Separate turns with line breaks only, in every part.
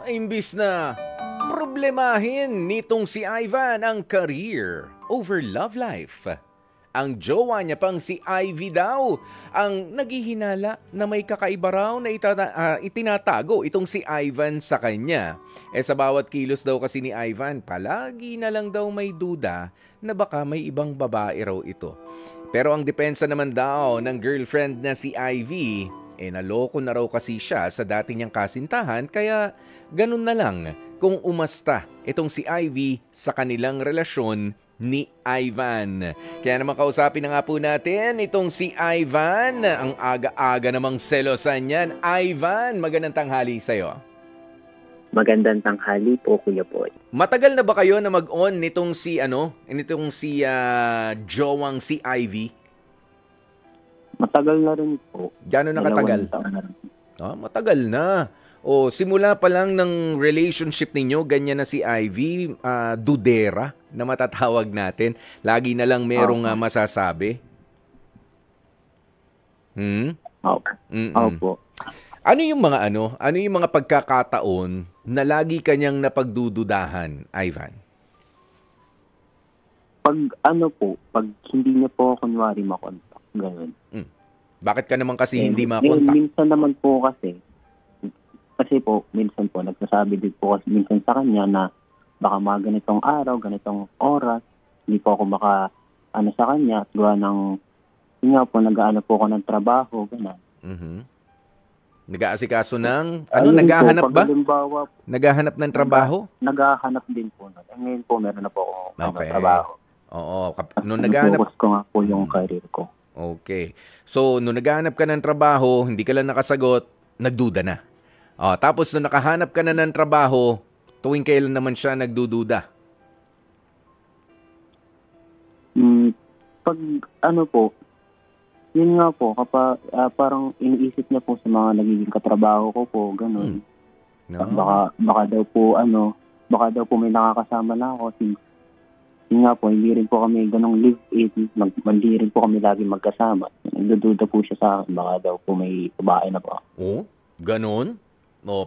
Imbis na problemahin nitong si Ivan ang career over love life. Ang jowa niya pang si Ivy daw ang naghihinala na may kakaiba raw na itinatago itong si Ivan sa kanya. Sa bawat kilos daw kasi ni Ivan, palagi na lang daw may duda na baka may ibang babae raw ito. Pero ang depensa naman daw ng girlfriend na si Ivy, naloko na raw kasi siya sa dati niyang kasintahan kaya ganun na lang kung umasta itong si Ivy sa kanilang relasyon ni Ivan. Kaya naman kausapin na nga po natin itong si Ivan. Ang aga-aga namang selosan yan. Ivan, magandang tanghali sa'yo.
Magandang tanghali po, Kuya Boy.
Matagal na ba kayo na mag-on nitong si jowang si Ivy?
Matagal na rin po.
Gano'n na katagal? Matagal na. Simula pa lang ng relationship ninyo, ganyan na si Ivy, dudera na matatawag natin. Lagi na lang merong masasabi.
Opo.
Ano yung mga pagkakataon na lagi kanyang napagdududahan, Ivan?
Pag hindi niya po kunwari makontak, gano'n.
Bakit ka naman kasi hindi makontak?
Minsan naman po kasi po, minsan po, nagsasabi din po kasi minsan sa kanya na baka mga ganitong araw, ganitong oras, hindi po ako sa kanya, at gawa ng, nag-aano po ako ng trabaho, gano'n.
Nag-aasikaso ng, naghahanap ba? Naghahanap ng trabaho?
Naghahanap din po. Ngayon po, meron na po ako trabaho.
Oo, nung naghahanap...
Focus ko nga po yung career ko.
Okay. So, nung naghahanap ka ng trabaho, hindi ka lang nakasagot, nagduda na. Tapos nung nakahanap ka na ng trabaho, tuwing kailan naman siya nagdududa?
Yun nga po, kapag parang iniisip niya po sa mga nagiging katrabaho ko po, gano'n. Baka daw po may nakakasama na ako. Yun nga po, hindi rin po kami ganong live-in, hindi rin po kami lagi magkasama. Nagdududa po siya sa akin, baka daw po may babae na po.
Ganon?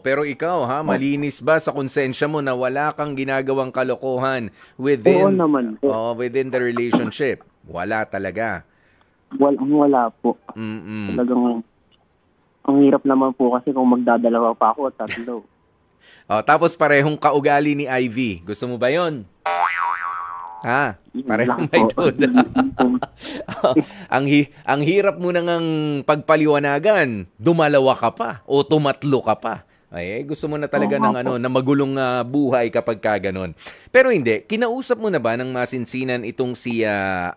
Pero ikaw malinis ba sa konsensya mo na wala kang ginagawang kalokohan within within the relationship? Wala talaga.
Wala po. Talagang ang hirap naman po kasi kung magdadalawa pa ako, tatlo.
Tapos parehong kaugali ni Ivy. Gusto mo ba yon? Parehong may duda. Ang hirap mo nang pagpaliwanagan. Dumalawa ka pa o tumatlo ka pa. Gusto mo na talaga ng na magulong buhay kapag kaganon. Pero hindi, kinausap mo na ba ng masinsinan itong si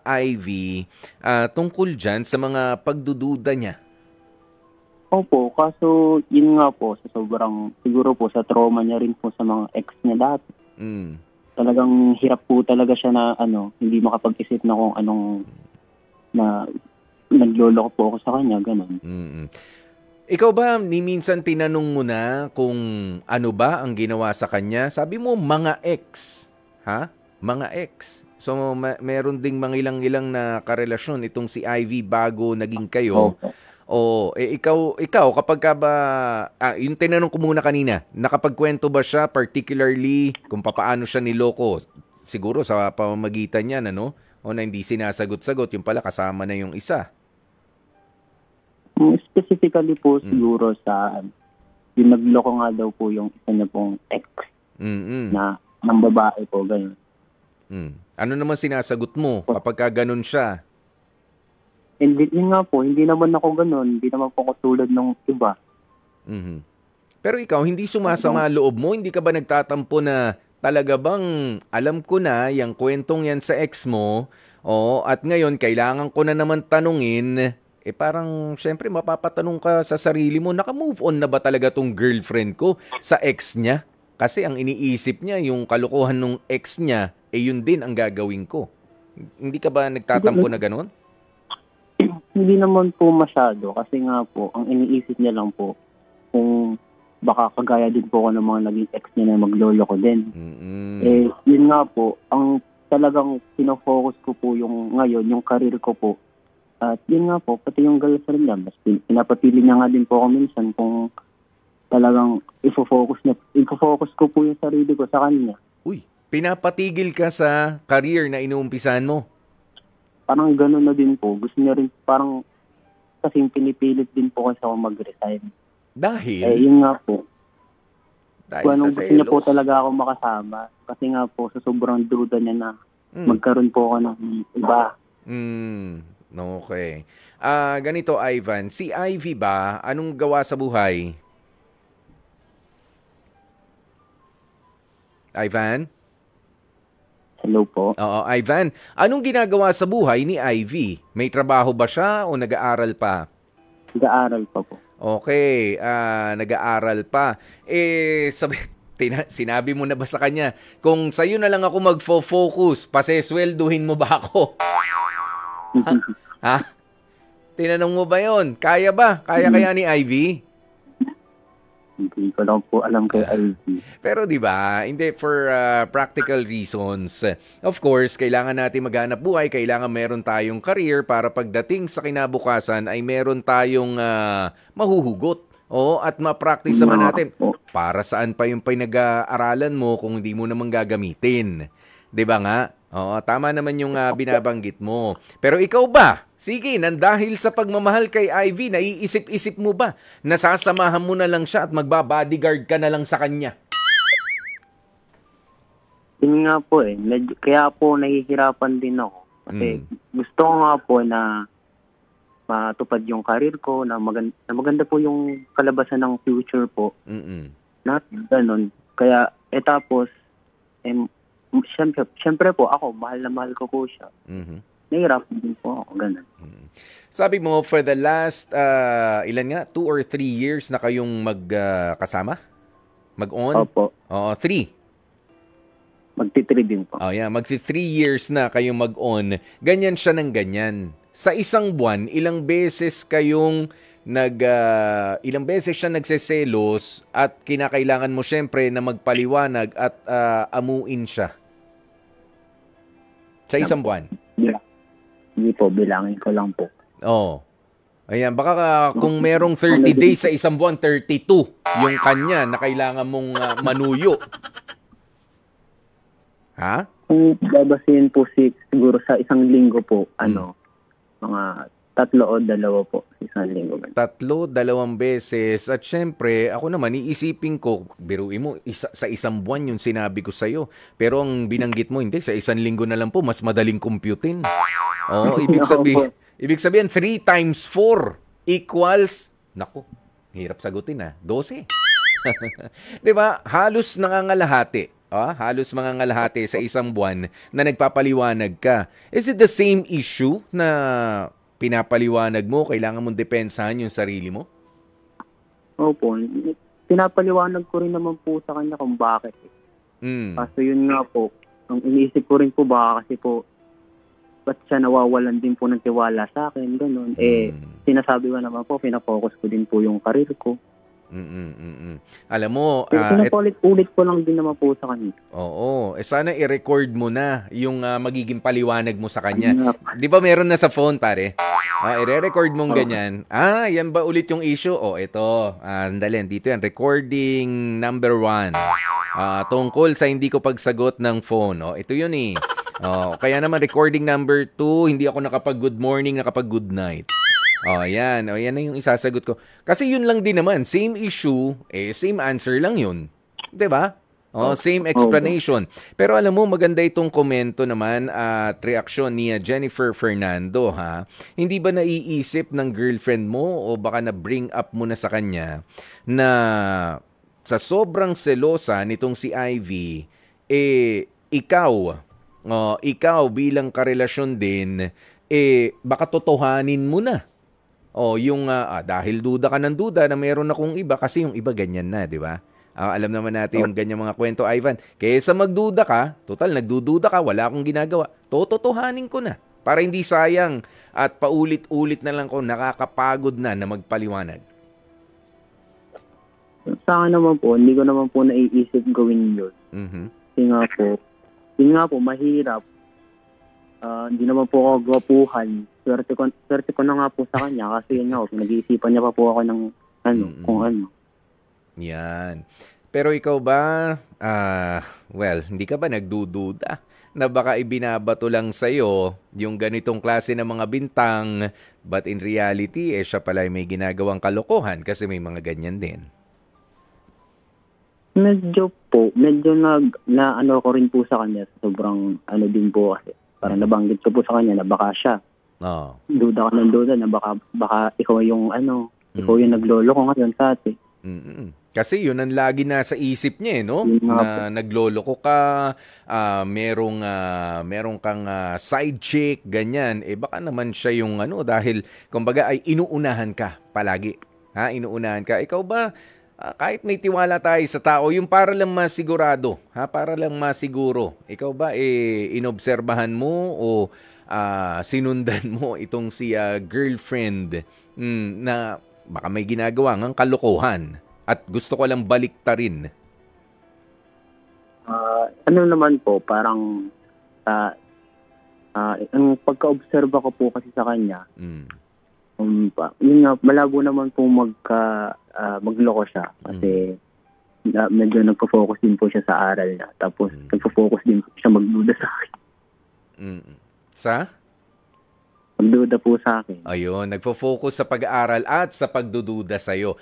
Ivy tungkol dyan sa mga pagdududa niya?
Opo, kaso yun nga po, siguro po sa trauma niya rin po sa mga ex niya dati. Talagang hirap po talaga siya na hindi makapag-isip na kung anong na nagloloko po ako sa kanya, ganun.
Ikaw ba, minsan tinanong mo na kung ano ba ang ginawa sa kanya? Sabi mo, mga ex. Mga ex. So, meron ding mga ilang na karelasyon itong si Ivy bago naging kayo. Ikaw, kapag ka ba, yung tinanong ko muna kanina, nakapagkwento ba siya particularly kung paano siya niloko? Siguro sa pamamagitan niya, o na hindi sinasagot-sagot, yung pala kasama na yung isa.
Specifically po siguro sa yung nagloko nga daw po yung isa niya pong ex na ng babae po, gano'n.
Ano naman sinasagot mo kapag ka ganun siya?
Hindi nga po, hindi naman ako gano'n. Hindi naman po ako tulad ng iba.
Pero ikaw, hindi sumasama loob mo? Hindi ka ba nagtatampo na talaga bang alam ko na yung kwentong yan sa ex mo, at ngayon kailangan ko na naman tanungin, parang syempre mapapatanong ka sa sarili mo, naka-move on na ba talaga tong girlfriend ko sa ex niya? Kasi ang iniisip niya, yung kalokohan ng ex niya, yun din ang gagawin ko. Hindi ka ba nagtatampo na gano'n?
Hindi naman po masyado kasi nga po, ang iniisip niya lang po kung baka kagaya din po ako ng mga naging ex niya na magloloko din. Yun nga po, ang talagang pinofocus ko po yung ngayon, yung career ko po. At yun nga po, pati yung girlfriend niya, mas pinapapili niya nga din po ako minsan kung talagang ifo-focus ko po yung sarili ko sa kanya.
Uy, pinapatigil ka sa career na inuumpisahan mo?
Parang gano'n na din po. Gusto niya rin, parang kasing pinipilit din po kasi ako mag-resign.
Dahil?
Yun nga po.
Dahil
kung anong
sa
gusto niya po
selos?
talaga ako makasama. Kasi nga po, sa sobrang duda niya na magkaroon po ako ng iba.
Okay. Ganito, Ivan. Si Ivy ba, anong gawa sa buhay? Ivan?
Hello po.
Oo, Ivan. Anong ginagawa sa buhay ni Ivy? May trabaho ba siya o nag-aaral pa?
Nag-aaral pa po.
Okay, nag-aaral pa. Sinabi mo na ba sa kanya, kung sa'yo na lang ako magfo-focus, paseswelduhin mo ba ako? Ha? Tinanong mo ba yon? Kaya ba? Kaya ni Ivy?
Hindi ko lang po alam kay Ivy.
Pero 'di ba, hindi, for practical reasons. Of course, kailangan natin maghanap buhay, kailangan meron tayong career para pagdating sa kinabukasan ay meron tayong mahuhugot. At ma-practice naman natin. Para saan pa yung pinag-aaralan mo kung hindi mo naman gagamitin? 'Di ba nga? Tama naman yung binabanggit mo. Pero ikaw ba? Sige, nandahil sa pagmamahal kay Ivy, naiisip-isip mo ba? Nasasamahan mo na lang siya at magbabodyguard ka na lang sa kanya?
Yun nga po kaya po nahihirapan din ako. Kasi gusto ko nga po na matupad yung career ko, na maganda po yung kalabasan ng future po. Not ganun. Kaya, tapos, Siyempre po ako, mahal na mahal ko po siya. Nahihirapan din po ako, ganun.
Sabi mo, for the last, ilan nga? 2 or 3 years na kayong magkasama? Mag-on?
Opo.
3.
Magti-3 din po.
Yeah, magti-3 years na kayong mag-on. Ganyan siya ng ganyan. Sa isang buwan, ilang beses siya nagseselos at kinakailangan mo syempre na magpaliwanag at amuin siya? Sa isang buwan?
Yeah. Hindi po, bilangin ko lang po.
Ayan, baka kung merong 30 days sa isang buwan, 32 yung kanya na kailangan mong manuyo. Ha?
Kung babasin po siguro sa isang linggo po, mga 3 o 2 po sa isang linggo.
3, 2 beses. At syempre, ako naman, iisipin ko, biruin mo, sa isang buwan yung sinabi ko sa'yo. Pero ang binanggit mo, hindi, sa isang linggo na lang po, mas madaling computein. Ibig sabihin, 3 times 4 equals, naku, hirap sagutin 12. Diba? Halos nangangalahati. Halos mangangalahati sa isang buwan na nagpapaliwanag ka. Is it the same issue na pinapaliwanag mo, kailangan mong depensahan yung sarili mo?
Opo. Pinapaliwanag ko rin naman po sa kanya kung bakit. Kaso yun nga po, ang iniisip ko rin po baka kasi po, ba't siya nawawalan din po ng tiwala sa akin, gano'n. Sinasabi ko naman po, pinafocus ko din po yung karir ko.
Alam mo,
pinapulit-ulit ko lang din naman po sa kanya.
Oo. Sana i-record mo na yung magiging paliwanag mo sa kanya. Di ba meron na sa phone, pare? I-record mong ganyan. Yan ba ulit yung issue? Ito. Andalin, dito yan. Recording number 1. Tungkol sa hindi ko pagsagot ng phone. Ito yun eh. Kaya naman recording number 2, hindi ako nakapag-good morning, nakapag-good night. Yan. Yan na yung isasagot ko. Kasi yun lang din naman. Same issue, same answer lang yun. 'Di ba? Same explanation. Pero alam mo, maganda itong komento naman at reaksyon ni Jennifer Fernando, ha? Hindi ba naiisip ng girlfriend mo o baka na-bring up mo na sa kanya na sa sobrang selosa nitong si Ivy, ikaw bilang karelasyon din, baka totohanin mo na. Dahil duda ka ng duda na meron akong iba kasi yung iba ganyan na, di ba? Alam naman natin yung ganyan mga kwento, Ivan. Kaysa magduda ka, total nagdududa ka, wala akong ginagawa, totohanin ko na para hindi sayang at paulit-ulit na lang ko nakakapagod na magpaliwanag.
Sa akin naman po, hindi ko naman po naiisip gawin yun. Kasi nga po, mahirap. Hindi naman po ako gwapuhan. Swerte ko na nga po sa kanya kasi yun nga, nag-iisipan niya pa po ako ng kung ano.
Yan. Pero ikaw ba, well, hindi ka ba nagdududa na baka ibinabato lang sa'yo yung ganitong klase ng mga bintang, but in reality, siya pala ay may ginagawang kalokohan kasi may mga ganyan din?
Medyo na ano ko rin po sa kanya, sobrang ano din po kasi. Parang nabanggit ko po sa kanya na baka siya.
Oh.
Duda ka ng duda na baka ikaw yung ikaw yung naglolo ko ngayon sa atin.
Kasi yun ang lagi nasa isip niya, no? Na nagloloko ka, merong kang side chick, ganyan. Baka naman siya yung dahil kumbaga ay inuunahan ka palagi. Ha, inuunahan ka. Ikaw ba, kahit may tiwala tayo sa tao, yung para lang masigurado, para lang masiguro, ikaw ba inobserbahan mo o sinundan mo itong si girlfriend na baka may ginagawa ng kalokohan at gusto ko lang baliktarin?
Ano naman po, parang ang pagka-obserba ko po kasi sa kanya, yun nga, malabo naman po magloko siya kasi medyo nagpo-focus din po siya sa aral niya. Tapos nagpo-focus din po siya magduda sa akin.
Sa?
Magduda po sa akin.
Ayun, nagfo-focus sa pag-aaral at sa pagdududa sa'yo.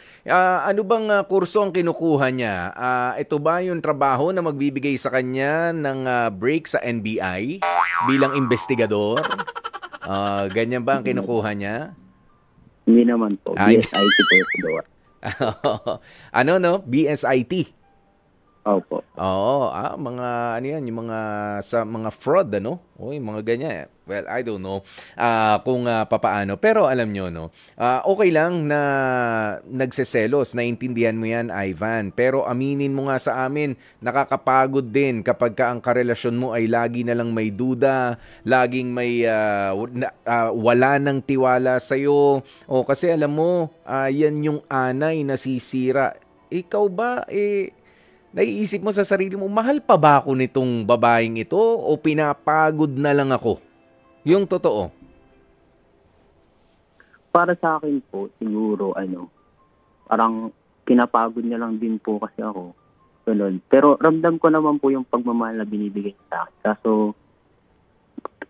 Ano bang kurso ang kinukuha niya? Ito ba yung trabaho na magbibigay sa kanya ng break sa NBI bilang investigador? Ganyan ba ang kinukuha niya?
Hindi naman po. BSIT po yung
BSIT?
Opo.
Oo, mga yan, yung mga sa mga fraud, yung mga ganyan. Well, I don't know kung papaano. Pero alam nyo, okay lang na nagseselos. Naintindihan mo yan, Ivan. Pero aminin mo nga sa amin, nakakapagod din kapag ka ang karelasyon mo ay lagi na lang may duda, laging may wala nang tiwala sa'yo. Kasi alam mo, yan yung anay na sisira. Ikaw ba, naiisip mo sa sarili mo, mahal pa ba ako nitong babaeng ito o pinapagod na lang ako? Yung totoo.
Para sa akin po, siguro, parang pinapagod niya lang din po kasi ako. Ganun. Pero ramdam ko naman po yung pagmamahal na binibigay sa akin. Kaso,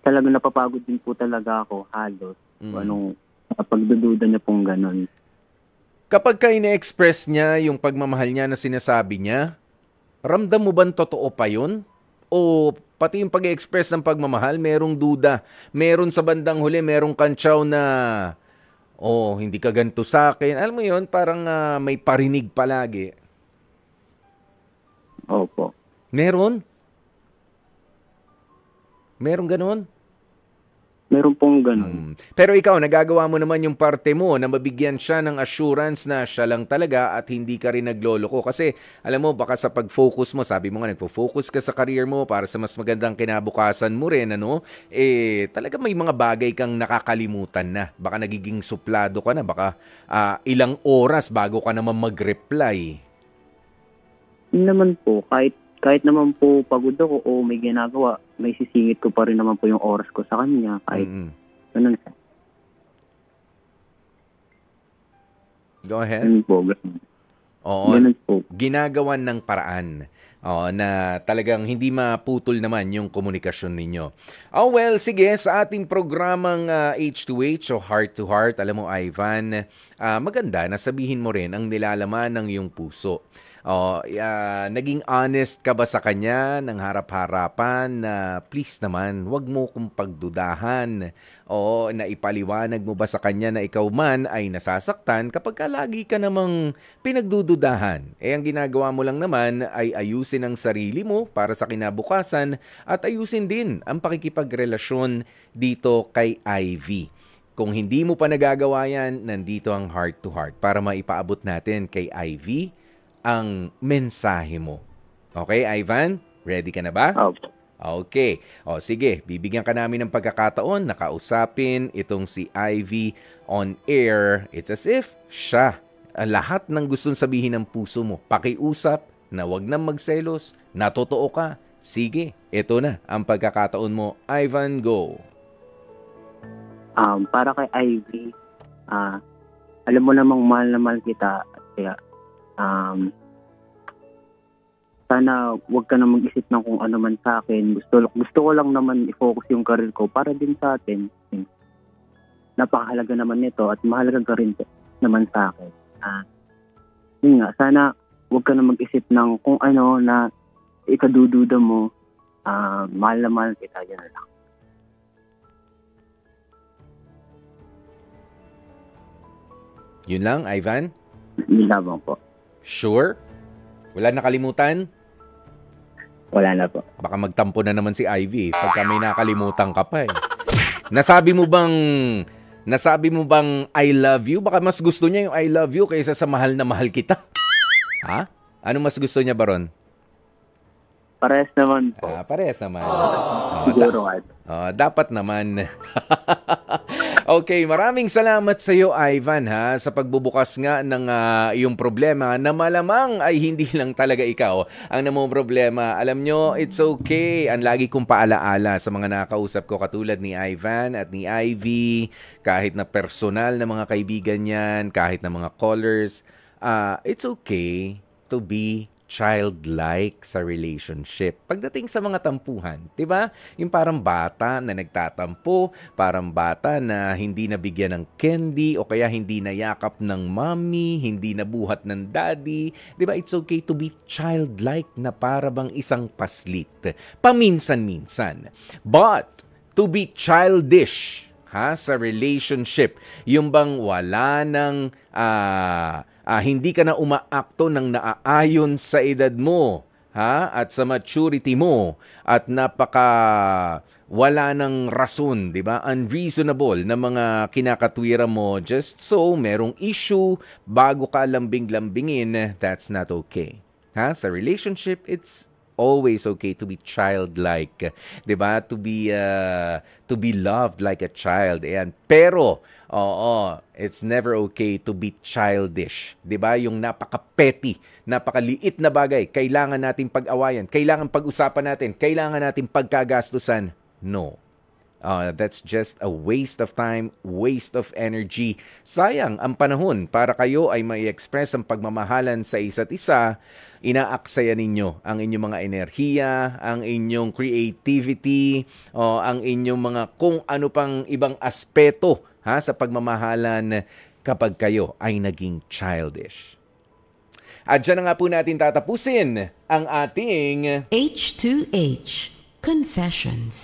talagang napapagod din po talaga ako, halos. Pagdududa niya pong ganun.
Kapag ka ina-express niya yung pagmamahal niya na sinasabi niya, ramdam mo bang totoo pa yun? O pati yung pag-express ng pagmamahal, merong duda. Meron sa bandang huli, merong kantsaw na, hindi ka ganito sa akin. Alam mo yun, parang may parinig palagi.
Opo.
Meron? Meron ganun?
Meron pong ganun.
Pero ikaw, nagagawa mo naman yung parte mo na mabigyan siya ng assurance na siya lang talaga at hindi ka rin nagloloko. Kasi, alam mo, baka sa pag-focus mo, sabi mo nga, nagpo-focus ka sa career mo para sa mas magandang kinabukasan mo rin, talaga may mga bagay kang nakakalimutan na. Baka nagiging suplado ka na, baka ilang oras bago ka naman mag-reply.
Hindi naman po, kahit naman po pagod ako o may ginagawa, may sisingit ko pa rin naman po yung oras ko sa kanya. Kahit ganun.
Go ahead.
Ganun po. Ganun.
Oo,
ganun po.
Ginagawan ng paraan na talagang hindi maputol naman yung komunikasyon ninyo. Well, sige, sa ating programang H2H o Heart to Heart, alam mo, Ivan, maganda na sabihin mo rin ang nilalaman ng iyong puso. Naging honest ka ba sa kanya ng harap-harapan na please naman, wag mo kong pagdudahan na ipaliwanag mo ba sa kanya na ikaw man ay nasasaktan kapag lagi ka namang pinagdududahan. Ang ginagawa mo lang naman ay ayusin ang sarili mo para sa kinabukasan at ayusin din ang pakikipagrelasyon dito kay Ivy. Kung hindi mo pa nagagawa yan, nandito ang Heart to Heart para maipaabot natin kay Ivy ang mensahe mo. Okay, Ivan? Ready ka na ba? Okay. Sige. Bibigyan ka namin ng pagkakataon na kausapin itong si Ivy on air. It's as if siya, lahat ng gustong sabihin ng puso mo, pakiusap na wag nang magselos, na totoo ka. Sige, ito na ang pagkakataon mo. Ivan, go.
Para kay Ivy, alam mo namang mahal na mahal kita. Kaya sana wag ka na mag-isip ng kung ano man sa akin. Gusto ko lang naman i-focus yung career ko para din sa atin. Napakahalaga naman nito at mahalaga ka rin naman sa akin. Yun nga, sana wag ka na mag-isip ng kung ano na ikadududa mo. Mahal na mahal kita, yan lang.
Yun lang, Ivan?
Yun lamang po.
Sure? Wala nakalimutan?
Wala na po.
Baka magtampo na naman si Ivy pagka may nakalimutan ka pa eh. Nasabi mo bang I love you? Baka mas gusto niya yung I love you kaysa sa mahal na mahal kita. Ha? Ano mas gusto niya, Baron?
Parehas naman po.
Parehas naman.
Siguro
dapat naman. Okay, maraming salamat sa iyo, Ivan, sa pagbubukas nga ng iyong problema na malamang ay hindi lang talaga ikaw ang namumroblema. Alam nyo, it's okay. Ang lagi kong paalaala sa mga nakausap ko katulad ni Ivan at ni Ivy, kahit na personal na mga kaibigan yan, kahit na mga callers, it's okay to be childlike sa relationship. Pagdating sa mga tampuhan, 'di ba? Yung parang bata na nagtatampo, parang bata na hindi nabigyan ng candy o kaya hindi nayakap ng mommy, hindi nabuhat ng daddy, 'di ba? It's okay to be childlike na para bang isang paslit. Paminsan-minsan. But to be childish sa relationship, yung bang wala ng hindi ka na umaakto ng naaayon sa edad mo, at sa maturity mo, at wala ng rason, di ba? Unreasonable na mga kinakatwira mo just so merong issue bago ka lambing-lambingin, that's not okay. Sa relationship, it's always okay to be childlike, 'di ba? To be loved like a child. Ayan. Pero it's never okay to be childish, 'di ba? Yung napaka-petty, napakaliit na bagay, kailangan nating pag-awayan, kailangan pag-usapan natin, kailangan nating pagkagastusan. No. That's just a waste of time, waste of energy. Sayang ang panahon para kayo ay mai-express ang pagmamahalan sa isa't isa. Inaaksaya ninyo ang inyong mga enerhiya, ang inyong creativity, ang inyong mga kung ano pang ibang aspeto sa pagmamahalan kapag kayo ay naging childish. At dyan na nga po natin tatapusin ang ating
H2H Confessions.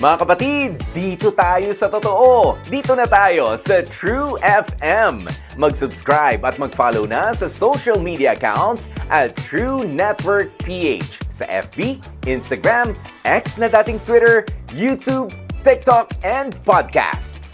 Mga kapatid, dito tayo sa totoo. Dito na tayo sa True FM. Mag-subscribe at mag-follow na sa social media accounts at True Network PH sa FB, Instagram, X na dating Twitter, YouTube, TikTok, and podcasts.